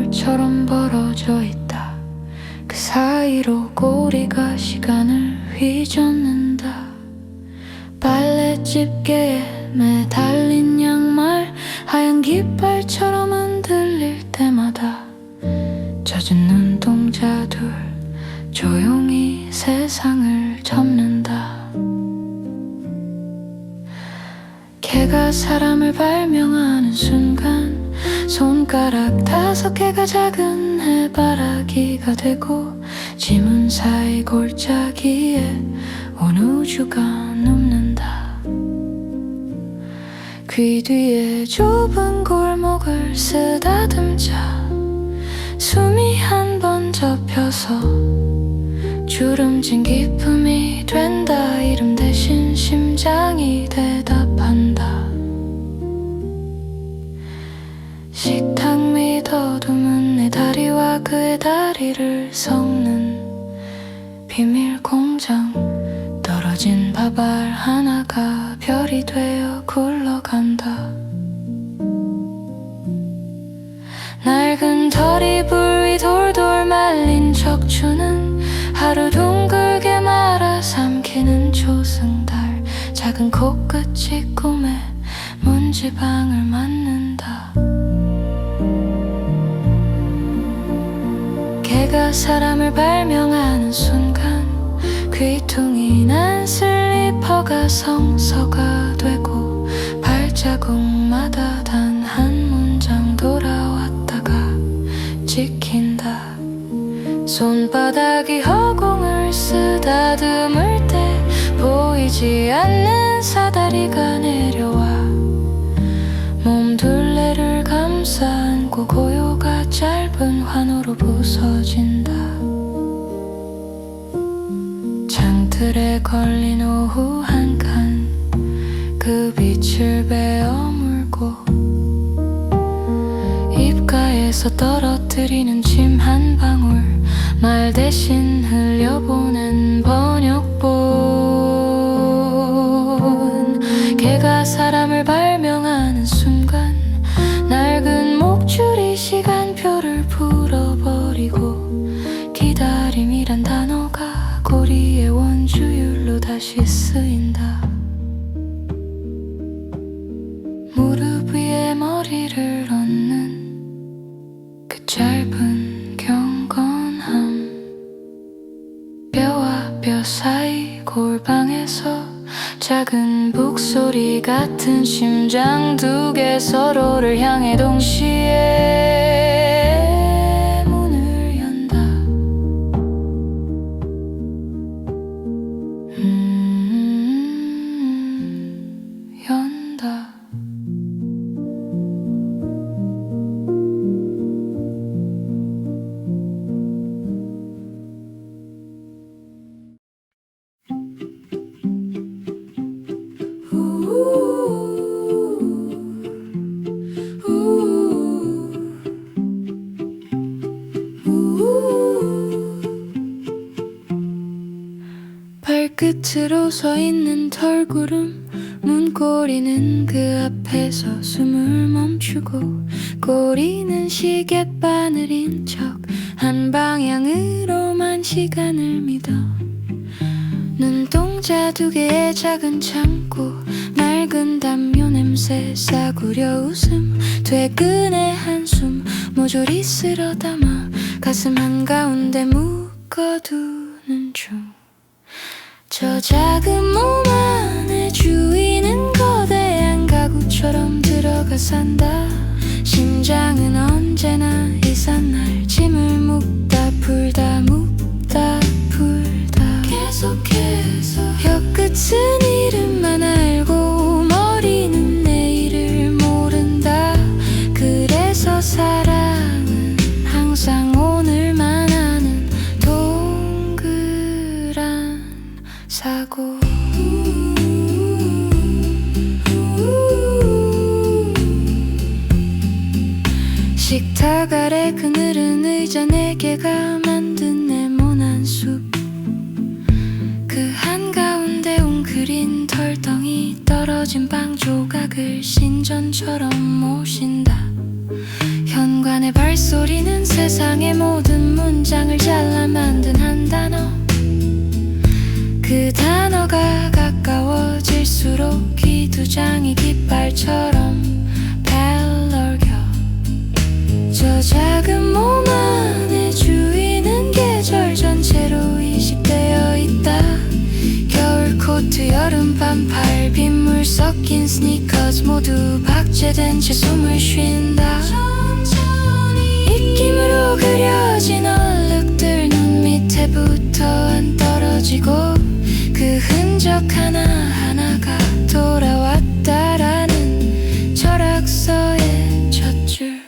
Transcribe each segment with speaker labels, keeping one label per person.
Speaker 1: 돌처럼 벌어져 있다. 그 사이로 꼬리가 시간을 휘젓는다. 빨래 집게에 매달린 양말 하얀 깃발처럼 흔들릴 때마다 젖은 눈동자들 조용히 세상을 접는다. 개가 사람을 발명하는 순간 손가락 5개가 작은 해바라기가 되고 지문 사이 골짜기에 온 우주가 눕는다. 귀 뒤에 좁은 골목을 쓰다듬자 숨이 한 번 접혀서 주름진 기쁨이 된다. 이름 대신 심장이 대답한다. 식탁 밑 어둠은 내 다리와 그의 다리를 섞는 비밀 공장. 떨어진 밥알 하나가 별이 되어 굴러간다. 낡은 털이 불 위 돌돌 말린 척추는 하루 둥글게 말아 삼키는 조승달. 작은 코끝이 꿈에 문지방을 맞는다. 개가 사람을 발명하는 순간 귀퉁이 난 슬리퍼가 성서가 되고 발자국마다 단 한 문장 돌아왔다가 지킨다. 손바닥이 허공을 쓰다듬을 때 보이지 않는 사다리가 내려와 몸둘레를 감싸 안고 고요가 짧은 환호로 부서진다. 창틀에 걸린 오후 한 칸 그 빛을 베어 물고 입가에서 떨어뜨리는 침 한 방울 말 대신 흘려보낸 번역본. 개가 사람을 발명하는 순간 낡은 목줄이 시간표를 풀어버리고 기다림이란 단어가 고리의 원주율로 다시 쓰인다. 무릎 위에 머리를 얹는 그 짧은 경건함. 뼈와 뼈 사이 골방에서 작은 북소리 같은 심장 2개 서로를 향해 동시에 문을 연다. 연다. 발끝으로 서 있는 털구름 문고리는 그 앞에서 숨을 멈추고 꼬리는 시계바늘인 척 한 방향으로만 시간을 믿어. 눈동자 2개의 작은 창고 낡은 담요 냄새 싸구려 웃음 퇴근의 한숨 모조리 쓸어 담아 가슴 한가운데 묶어두는 중. 저 작은 몸 안에 주인은 거대한 가구처럼 들어가 산다. 심장은 언제나 이삿날 짐을 묶다 풀다 묶다 풀다 계속해서 혀끝은 이름만 알고 머리는 내일을 모른다. 그래서 사랑은 항상 오늘만 아는 동그란 사고. 식탁 아래 그늘은 의자 4개가 만든 네모난 숲. 그 한가운데 웅크린 털덩이 떨어진 빵 조각을 신전처럼 모신다. 현관의 발소리는 세상의 모든 문장을 잘라 만든 한 단어, 그 단어가 가까워질수록 기두장이 깃발처럼 벨럭여. 저 작은 몸 안에 주인은 계절 전체로 이식되어 있다. 겨울 코트, 여름 반팔, 빗물 섞인 스니커즈 모두 박제된 채 숨을 쉰다. 입김으로 그려진 얼룩들 눈 밑에부터 안 떨어지고 그 흔적 하나하나가 돌아왔다라는 철학서의 첫 줄.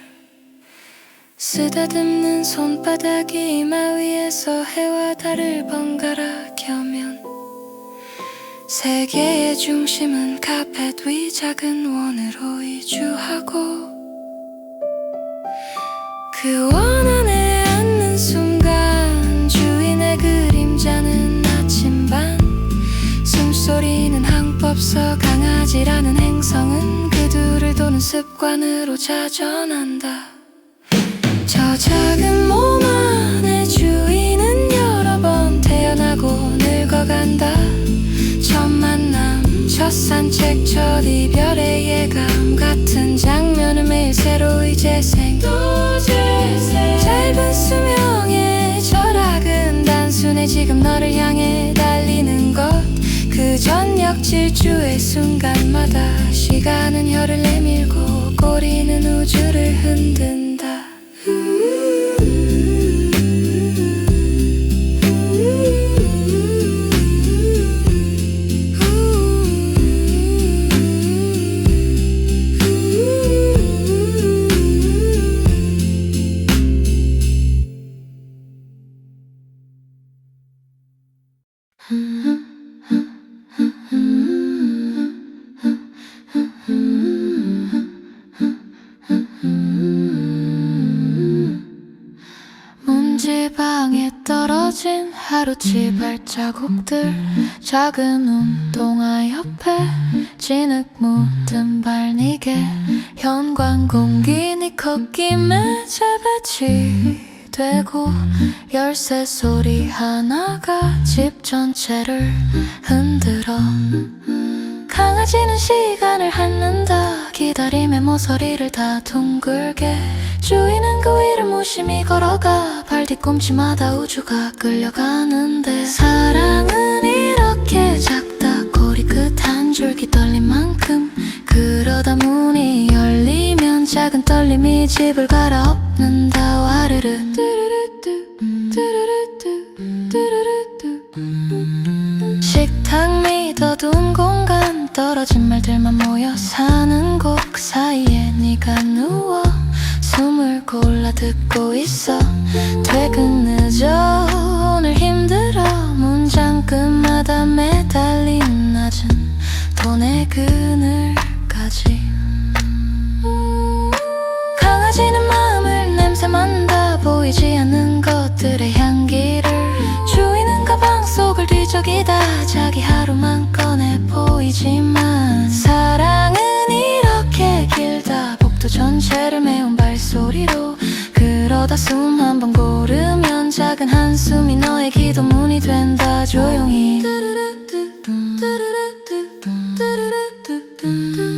Speaker 1: 쓰다듬는 손바닥이 이마 위에서 해와 달을 번갈아 켜면 세계의 중심은 카펫 위 작은 원으로 이주하고, 그 원 안에 앉는 순간 주인의 그림자는 아침반, 숨소리는 항법서, 강아지라는 행성은 그 둘을 도는 습관으로 자전한다. 저 작은 몸 안에 주인은 여러 번 태어나고 늙어간다. 첫 만남, 첫 산책, 첫 이별의 예감 같은 장면은 매일 새로이 재생. 짧은 수명의 철학은 단순해. 지금 너를 향해 달리는 것, 그 저녁 질주의 순간마다 시간은 혀를 내밀고 꼬리는 우주를 흔든다. 문지방에 떨어진 하루치 발자국들, 작은 운동화 옆에 진흙 묻은 발니게, 현관 공기 네 걷김에 재배치 되고, 열쇠 소리 하나가 집 전체를 흔들어. 강아지는 시간을 핥는다. 기다림의 모서리를 다 둥글게, 주인은 그 위를 무심히 걸어가. 발 뒤꿈치마다 우주가 끌려가는데, 사랑은 이렇게 작다. 꼬리 끝 한 줄기 떨린 만큼. 그러다 문이 열리면 작은 떨림이 집을 갈아엎는다. 와르르 식탁 밑 어두운 공간, 떨어진 말들만 모여 사는 곳, 그 사이에 네가 누워 숨을 골라 듣고 있어. 퇴근 늦어 오늘 힘들어, 문장 끝마다 매달린 낮은 돈의 그늘까지. 강아지는 마음을 냄새 맡는다. 보이지 않는 것들의 향기를, 주인은 가방 속을 뒤적이다. 자기 하루만 꺼내 보이지만 사랑은 이렇게 길다. 복도 전체를 메운 발소리로. 그러다 숨 한 번 고르면 작은 한숨이 너의 기도문이 된다. 조용히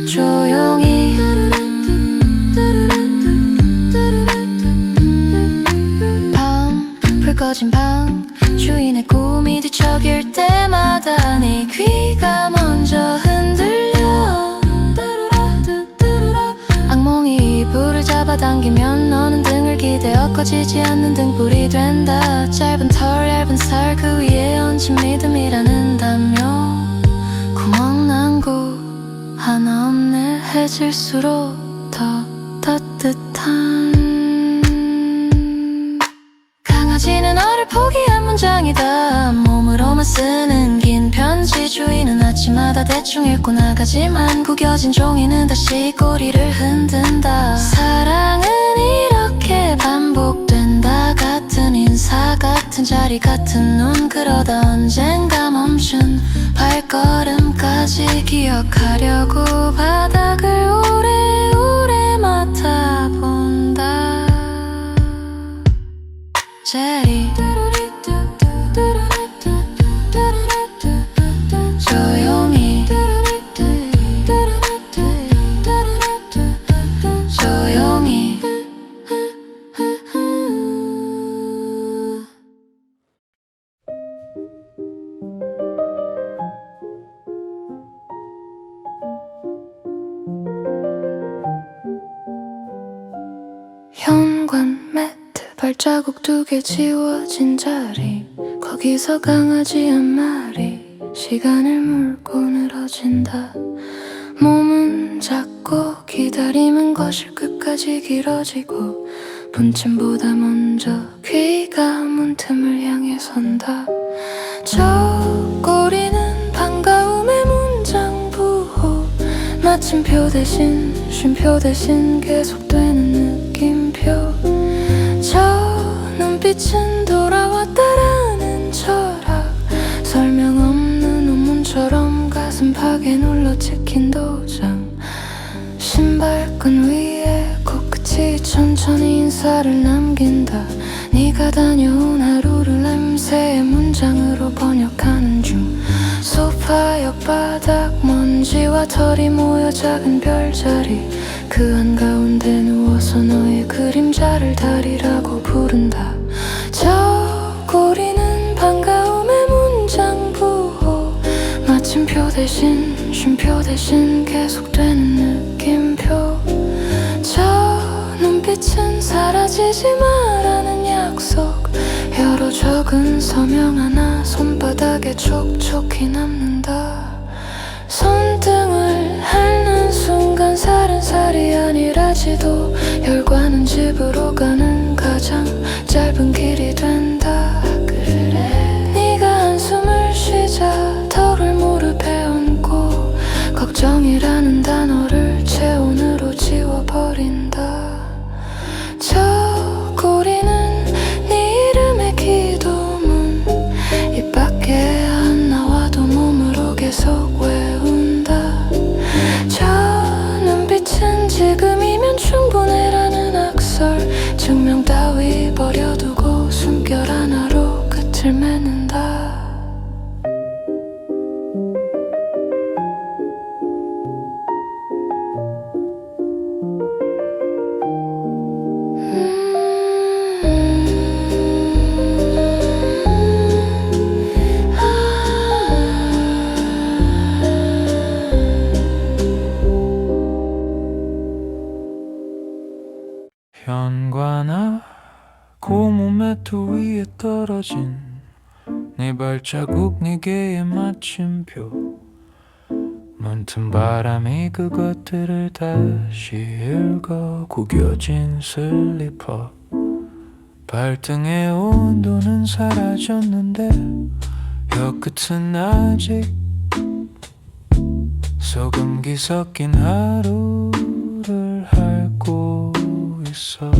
Speaker 1: 조용히 불 꺼진 방, 주인의 꿈이 뒤척일 때마다 네 귀가 먼저 흔들려. 악몽이 이불을 잡아당기면 너는 등을 기대어 꺼지지 않는 등불이 된다. 짧은 털 얇은 살 그 위에 얹힌 믿음이라는 담요. 구멍 난 곳 하나 없네. 해질수록 더 따뜻한. 강아지는 너를 포기한 문장이다. 몸으로만 쓰는 긴 편지, 주인은 아침마다 대충 읽고 나가지만 구겨진 종이는 다시 꼬리를 흔든다. 사랑은 이렇게 반복된다. 같은 인사, 같은 자리, 같은 눈. 그러다 언젠가 멈춘 발걸음까지 기억하려고 바닥을 오래오래 맡아본다. 자리 조용히 조용히 현관 매트 발자국 2개 지워진 자리 거기서 강아지 한 마리 시간을 물고 늘어진다 몸은 작고 기다림은 거실 끝까지 길어지고 본침보다 먼저 귀가 문틈을 향해 선다 저 꼬리는 반가움의 문장부호 마침표 대신 쉼표 대신 계속되는 느낌표 저 눈빛은 돌아왔다라는 철학 설명 없는 논문처럼 가슴 파게 눌러 찍힌 도장 신발끈 위에 코끝이 천천히 인사를 남긴다 네가 다녀온 하루를 냄새의 문장으로 번역하는 중 소파 옆바닥 먼지와 털이 모여 작은 별자리 그 한가운데 누워서 너의 그림자를 다리라고 부른다 저 꼬리는 반가움의 문장부호 마침표 대신 쉼표 대신 계속되는 느낌표 저 눈빛은 사라지지 마라는 약속 여러 적은 서명 하나 손바닥에 촉촉히 남는다 손등을 핥는 순간 살은살이 아니라지도 혈관은 집으로 가는 가장 짧은 길이 된다 그래 네가 한숨을 쉬자 털을 무릎에 얹고 걱정이라는 단어를 체온으로 지워버린다 저 꼬리는 네 이름의 기도문 입 밖에 안 나와도 몸으로 계속 외운다 저 눈빛은 지금이면 충분해라는 악설 증명 따위 버려두고 숨결 하나로 끝을 맺는다
Speaker 2: 현관아 고무 매트 위에 떨어진 네 발자국 네 개의 마침표 문틈 바람이 그것들을 다시 읽어 구겨진 슬리퍼 발등의 온도는 사라졌는데 혀끝은 아직 소금기 섞인 하루를 핥고 있어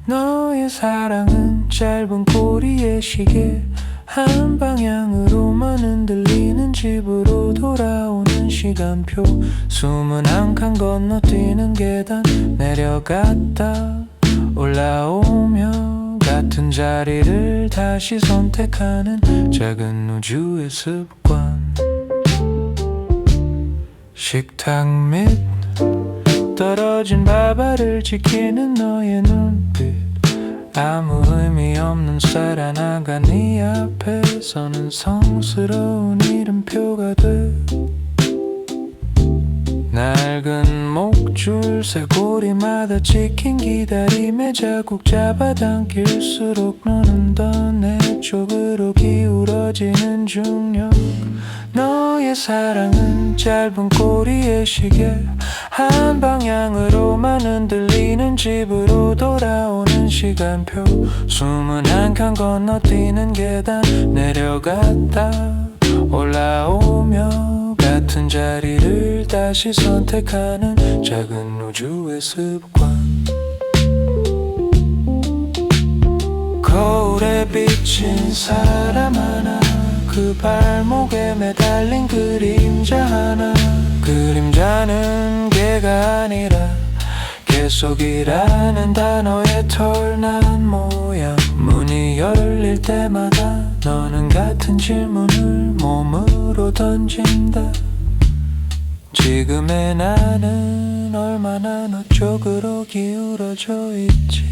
Speaker 2: 너의 사랑은 짧은 꼬리의 시계 한 방향으로만 흔들리는 집으로 돌아오는 시간표 숨은 한 칸 건너뛰는 계단 내려갔다 올라오며 같은 자리를 다시 선택하는 작은 우주의 습관 식탁 밑 떨어진 밥알을 지키는 너의 눈빛 아무 의미 없는 쌀 하나가 네 앞에서는 성스러운 이름표가 돼 낡은 목줄 쇠고리마다 찍힌 기다림의 자국 잡아당길수록 너는 더 내 쪽으로 기울어지는 중력 너의 사랑은 짧은 꼬리의 시계 한 방향으로만 흔들리는 집으로 돌아오는 시간표 숨은 한 칸 건너뛰는 계단 내려갔다 올라오며 같은 자리를 다시 선택하는 작은 우주의 습관 거울에 비친 사람 하나 그 발목에 매달린 그림자 하나 그림자는 개가 아니라 계속이라는 단어에 털난 모양 문이 열릴 때마다 너는 같은 질문을 몸으로 던진다. 지금의 나는 얼마나 너 쪽으로 기울어져 있지.